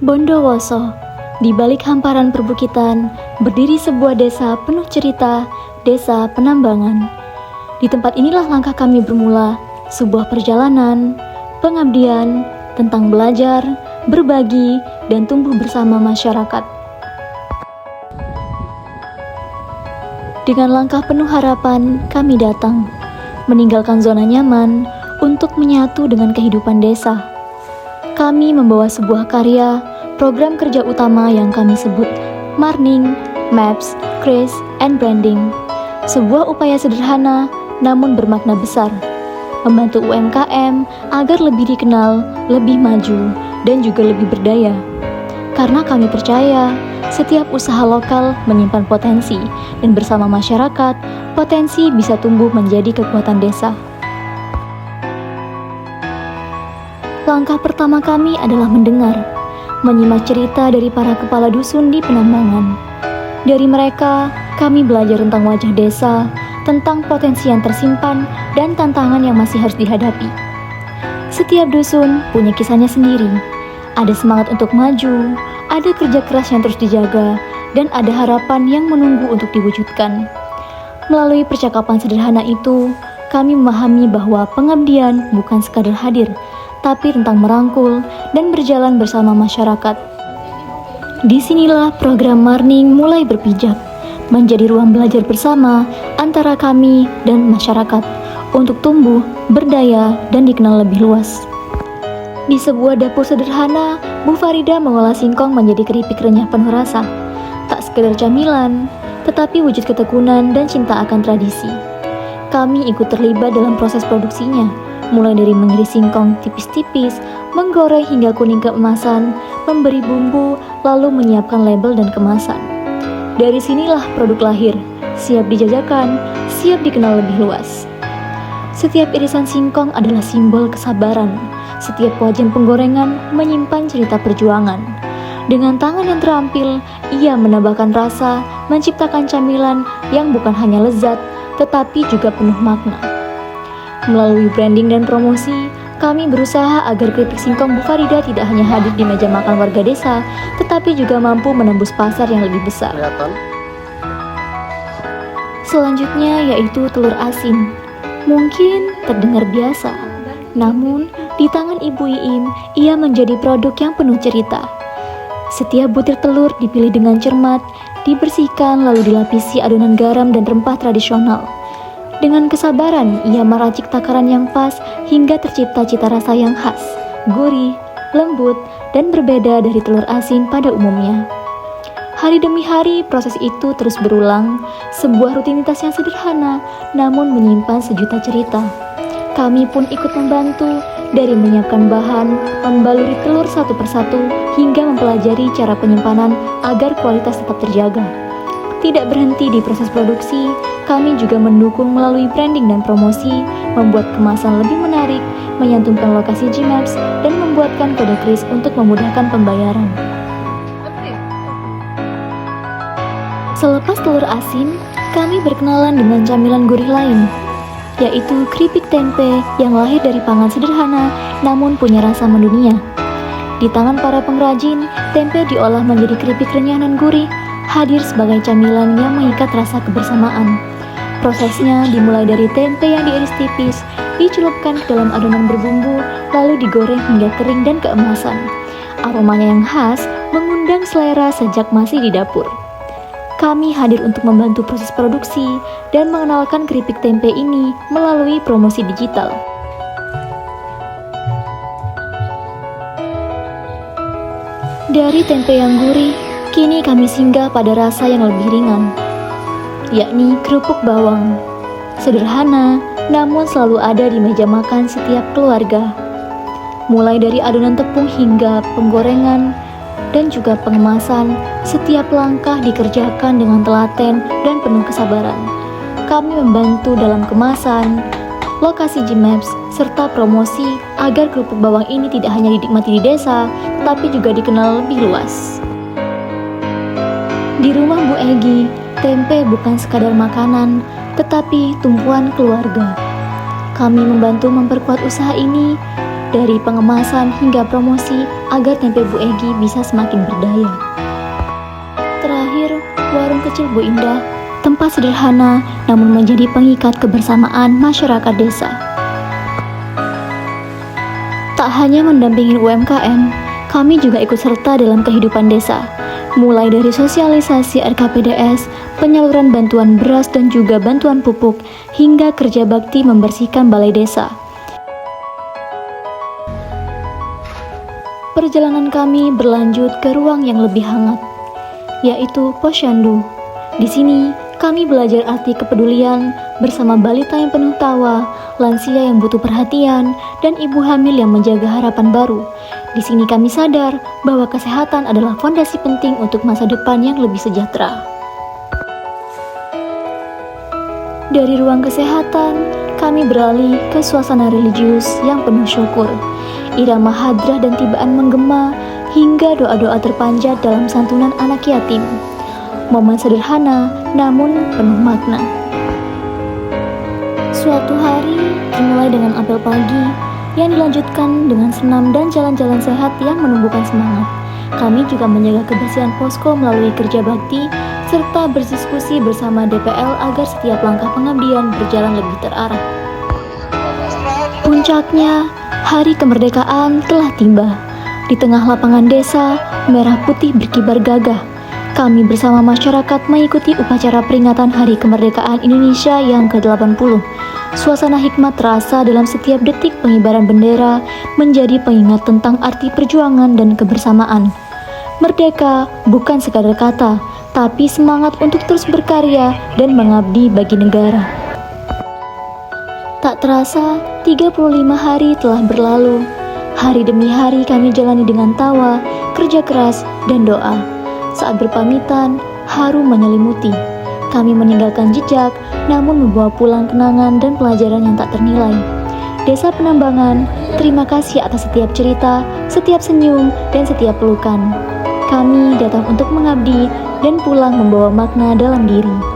Bondowoso, di balik hamparan perbukitan, berdiri sebuah desa penuh cerita, desa penambangan. Di tempat inilah langkah kami bermula, sebuah perjalanan, pengabdian, tentang belajar, berbagi, dan tumbuh bersama masyarakat. Dengan langkah penuh harapan, kami datang, meninggalkan zona nyaman untuk menyatu dengan kehidupan desa. Kami membawa sebuah karya, program kerja utama yang kami sebut Marning, Maps, Kris, and Branding. Sebuah upaya sederhana namun bermakna besar, membantu UMKM agar lebih dikenal, lebih maju, dan juga lebih berdaya. Karena kami percaya, setiap usaha lokal menyimpan potensi, dan bersama masyarakat, potensi bisa tumbuh menjadi kekuatan desa. Langkah pertama kami adalah mendengar, menyimak cerita dari para kepala dusun di penambangan. Dari mereka, kami belajar tentang wajah desa, tentang potensi yang tersimpan, dan tantangan yang masih harus dihadapi. Setiap dusun punya kisahnya sendiri. Ada semangat untuk maju, ada kerja keras yang terus dijaga, dan ada harapan yang menunggu untuk diwujudkan. Melalui percakapan sederhana itu, kami memahami bahwa pengabdian bukan sekadar hadir, tapi tentang merangkul dan berjalan bersama masyarakat. Disinilah program Marning mulai berpijak, menjadi ruang belajar bersama antara kami dan masyarakat untuk tumbuh, berdaya, dan dikenal lebih luas. Di sebuah dapur sederhana, Bu Farida mengolah singkong menjadi keripik renyah penuh rasa. Tak sekedar camilan, tetapi wujud ketekunan dan cinta akan tradisi. Kami ikut terlibat dalam proses produksinya, mulai dari mengiris singkong tipis-tipis, menggoreng hingga kuning keemasan, memberi bumbu, lalu menyiapkan label dan kemasan. Dari sinilah produk lahir, siap dijajakan, siap dikenal lebih luas. Setiap irisan singkong adalah simbol kesabaran. Setiap wajan penggorengan menyimpan cerita perjuangan. Dengan tangan yang terampil, ia menambahkan rasa, menciptakan camilan yang bukan hanya lezat, tetapi juga penuh makna. Melalui branding dan promosi, kami berusaha agar keripik singkong Bu Farida tidak hanya hadir di meja makan warga desa, tetapi juga mampu menembus pasar yang lebih besar. Selanjutnya yaitu telur asin. Mungkin terdengar biasa, namun di tangan Ibu Iim, ia menjadi produk yang penuh cerita. Setiap butir telur dipilih dengan cermat, dibersihkan lalu dilapisi adonan garam dan rempah tradisional. Dengan kesabaran, ia meracik takaran yang pas hingga tercipta cita rasa yang khas, gurih, lembut, dan berbeda dari telur asin pada umumnya. Hari demi hari, proses itu terus berulang, sebuah rutinitas yang sederhana, namun menyimpan sejuta cerita. Kami pun ikut membantu, dari menyiapkan bahan, membaluri telur satu persatu, hingga mempelajari cara penyimpanan agar kualitas tetap terjaga. Tidak berhenti di proses produksi, kami juga mendukung melalui branding dan promosi, membuat kemasan lebih menarik, menyantumkan lokasi G-Maps, dan membuatkan kode kris untuk memudahkan pembayaran. Selepas telur asin, kami berkenalan dengan camilan gurih lain, yaitu keripik tempe yang lahir dari pangan sederhana namun punya rasa mendunia. Di tangan para pengrajin, tempe diolah menjadi keripik renyah dan gurih, hadir sebagai camilan yang mengikat rasa kebersamaan. Prosesnya dimulai dari tempe yang diiris tipis, dicelupkan ke dalam adonan berbumbu, lalu digoreng hingga kering dan keemasan. Aromanya yang khas mengundang selera sejak masih di dapur. Kami hadir untuk membantu proses produksi dan mengenalkan keripik tempe ini melalui promosi digital. Dari tempe yang gurih, kini kami singgah pada rasa yang lebih ringan, yakni kerupuk bawang. Sederhana, namun selalu ada di meja makan setiap keluarga. Mulai dari adonan tepung hingga penggorengan, dan juga pengemasan, setiap langkah dikerjakan dengan telaten dan penuh kesabaran. Kami membantu dalam kemasan, lokasi G-Maps, serta promosi agar kerupuk bawang ini tidak hanya dinikmati di desa, tetapi juga dikenal lebih luas. Di rumah Bu Egi, tempe bukan sekadar makanan, tetapi tumpuan keluarga. Kami membantu memperkuat usaha ini, dari pengemasan hingga promosi agar tempe Bu Egi bisa semakin berdaya. Terakhir, warung kecil Bu Indah, tempat sederhana namun menjadi pengikat kebersamaan masyarakat desa. Tak hanya mendampingi UMKM, kami juga ikut serta dalam kehidupan desa, mulai dari sosialisasi RKPDS, penyaluran bantuan beras dan juga bantuan pupuk, hingga kerja bakti membersihkan balai desa. Perjalanan kami berlanjut ke ruang yang lebih hangat, yaitu Posyandu. Di sini, kami belajar arti kepedulian bersama balita yang penuh tawa, lansia yang butuh perhatian, dan ibu hamil yang menjaga harapan baru. Di sini kami sadar bahwa kesehatan adalah fondasi penting untuk masa depan yang lebih sejahtera. Dari ruang kesehatan, kami beralih ke suasana religius yang penuh syukur. Irama hadrah dan tibaan menggema hingga doa-doa terpanjat dalam santunan anak yatim. Momen sederhana namun penuh makna. Suatu hari dimulai dengan apel pagi yang dilanjutkan dengan senam dan jalan-jalan sehat yang menumbuhkan semangat. Kami juga menjaga kebersihan posko melalui kerja bakti serta berdiskusi bersama DPL agar setiap langkah pengabdian berjalan lebih terarah. Puncaknya, hari kemerdekaan telah tiba. Di tengah lapangan desa, merah putih berkibar gagah. Kami bersama masyarakat mengikuti upacara peringatan Hari Kemerdekaan Indonesia yang ke-80. Suasana hikmat terasa dalam setiap detik pengibaran bendera, menjadi pengingat tentang arti perjuangan dan kebersamaan. Merdeka bukan sekadar kata, tapi semangat untuk terus berkarya dan mengabdi bagi negara. Tak terasa, 35 hari telah berlalu. Hari demi hari kami jalani dengan tawa, kerja keras, dan doa. Saat berpamitan, haru menyelimuti. Kami meninggalkan jejak, namun membawa pulang kenangan dan pelajaran yang tak ternilai. Desa Penambangan, terima kasih atas setiap cerita, setiap senyum, dan setiap pelukan. Kami datang untuk mengabdi dan pulang membawa makna dalam diri.